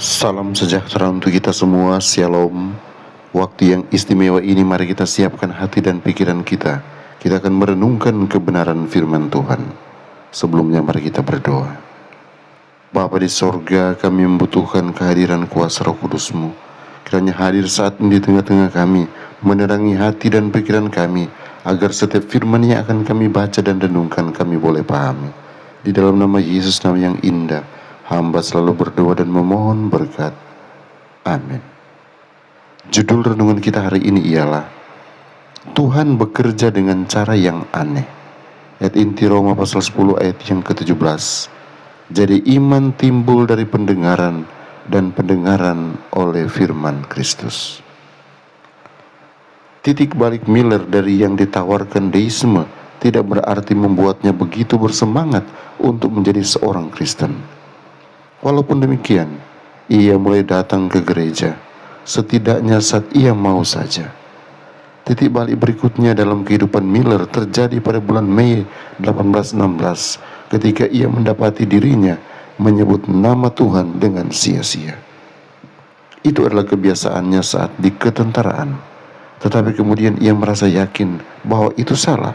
Salam sejahtera untuk kita semua, Shalom. Waktu yang istimewa ini mari kita siapkan hati dan pikiran kita. Kita akan merenungkan kebenaran firman Tuhan. Sebelumnya mari kita berdoa. Bapa di sorga, kami membutuhkan kehadiran kuasa Roh Kudus-Mu. Kiranya hadir saat ini di tengah-tengah kami, menerangi hati dan pikiran kami, agar setiap firman yang akan kami baca dan renungkan kami boleh pahami. Di dalam nama Yesus, nama yang indah, hamba selalu berdoa dan memohon berkat. Amin. Judul renungan kita hari ini ialah Tuhan bekerja dengan cara yang aneh. Ayat inti Roma pasal 10 ayat yang ke-17. Jadi iman timbul dari pendengaran, dan pendengaran oleh firman Kristus. Titik balik Miller dari yang ditawarkan deisme tidak berarti membuatnya begitu bersemangat untuk menjadi seorang Kristen. Walaupun demikian, ia mulai datang ke gereja, setidaknya saat ia mau saja. Titik balik berikutnya dalam kehidupan Miller terjadi pada bulan Mei 1816, ketika ia mendapati dirinya menyebut nama Tuhan dengan sia-sia. Itu adalah kebiasaannya saat di ketentaraan, tetapi kemudian ia merasa yakin bahwa itu salah.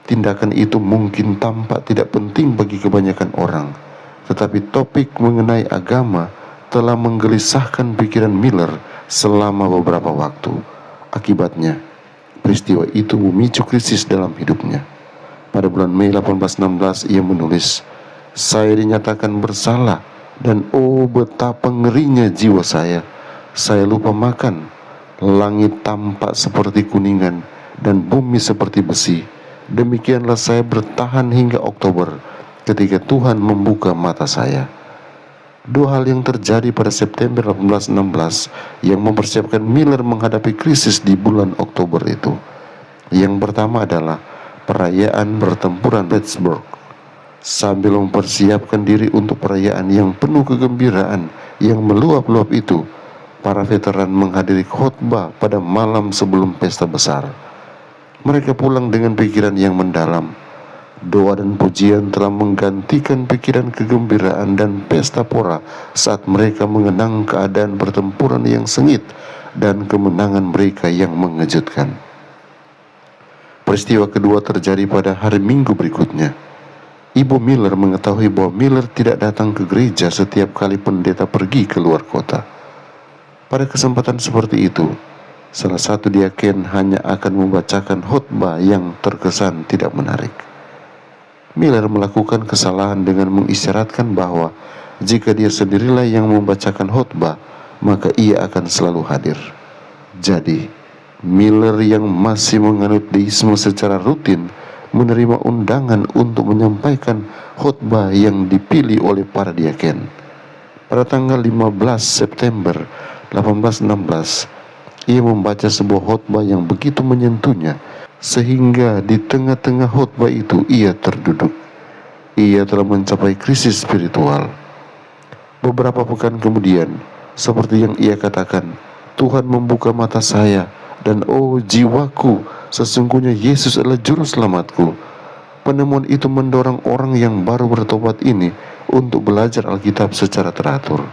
Tindakan itu mungkin tampak tidak penting bagi kebanyakan orang, tetapi topik mengenai agama telah menggelisahkan pikiran Miller selama beberapa waktu. Akibatnya, peristiwa itu memicu krisis dalam hidupnya. Pada bulan Mei 1816 ia menulis, "Saya dinyatakan bersalah dan oh betapa ngerinya jiwa saya. Saya lupa makan, langit tampak seperti kuningan dan bumi seperti besi. Demikianlah saya bertahan hingga Oktober ketika Tuhan membuka mata saya." Dua hal yang terjadi pada September 1816 yang mempersiapkan Miller menghadapi krisis di bulan Oktober itu. Yang pertama adalah perayaan pertempuran Gettysburg. Sambil mempersiapkan diri untuk perayaan yang penuh kegembiraan yang meluap-luap itu, para veteran menghadiri khotbah pada malam sebelum pesta besar. Mereka pulang dengan pikiran yang mendalam. Doa dan pujian telah menggantikan pikiran kegembiraan dan pesta pora saat mereka mengenang keadaan pertempuran yang sengit dan kemenangan mereka yang mengejutkan. Peristiwa kedua terjadi pada hari Minggu berikutnya. Ibu Miller mengetahui bahwa Miller tidak datang ke gereja setiap kali pendeta pergi ke luar kota. Pada kesempatan seperti itu, salah satu diaken hanya akan membacakan khotbah yang terkesan tidak menarik. Miller melakukan kesalahan dengan mengisyaratkan bahwa jika dia sendirilah yang membacakan khotbah, maka ia akan selalu hadir. Jadi, Miller yang masih menganut deisme secara rutin menerima undangan untuk menyampaikan khotbah yang dipilih oleh para diaken. Pada tanggal 15 September 1816, ia membaca sebuah khotbah yang begitu menyentuhnya, sehingga di tengah-tengah khotbah itu ia terduduk. Ia telah mencapai krisis spiritual. Beberapa pekan kemudian, seperti yang ia katakan, Tuhan membuka mata saya, dan oh jiwaku, sesungguhnya Yesus adalah juru selamatku. Penemuan itu mendorong orang yang baru bertobat ini untuk belajar Alkitab secara teratur.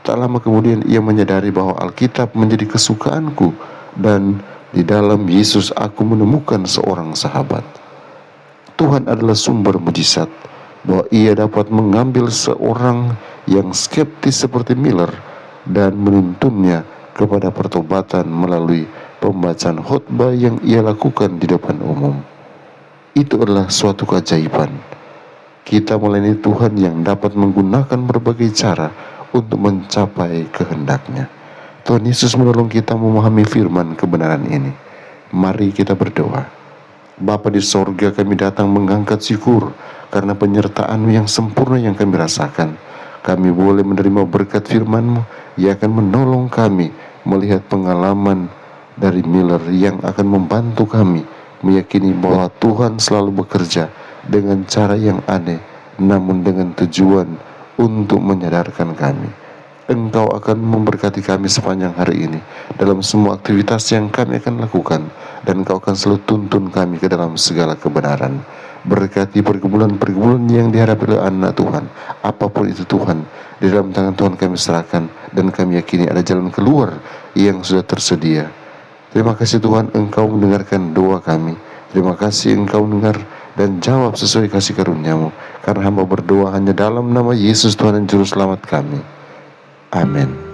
Tak lama kemudian ia menyadari bahwa Alkitab menjadi kesukaanku, dan di dalam Yesus aku menemukan seorang sahabat. Tuhan adalah sumber mujizat, bahwa ia dapat mengambil seorang yang skeptis seperti Miller dan menuntunnya kepada pertobatan melalui pembacaan khotbah yang ia lakukan di depan umum. Itu adalah suatu keajaiban. Kita melayani Tuhan yang dapat menggunakan berbagai cara untuk mencapai kehendaknya. Tuhan Yesus menolong kita memahami firman kebenaran ini. Mari kita berdoa. Bapa di sorga, kami datang mengangkat syukur karena penyertaan-Mu yang sempurna yang kami rasakan. Kami boleh menerima berkat firman-Mu yang akan menolong kami melihat pengalaman dari Miller yang akan membantu kami meyakini bahwa Tuhan selalu bekerja dengan cara yang aneh, namun dengan tujuan untuk menyadarkan kami. Engkau akan memberkati kami sepanjang hari ini dalam semua aktivitas yang kami akan lakukan, dan Engkau akan selalu tuntun kami ke dalam segala kebenaran. Berkati pergumulan-pergumulan yang dihadapi oleh anak Tuhan. Apapun itu Tuhan, di dalam tangan Tuhan kami serahkan, dan kami yakini ada jalan keluar yang sudah tersedia. Terima kasih Tuhan, Engkau mendengarkan doa kami. Terima kasih Engkau dengar dan jawab sesuai kasih karunia-Mu. Karena hamba berdoa hanya dalam nama Yesus Tuhan dan Juru Selamat kami. Amin.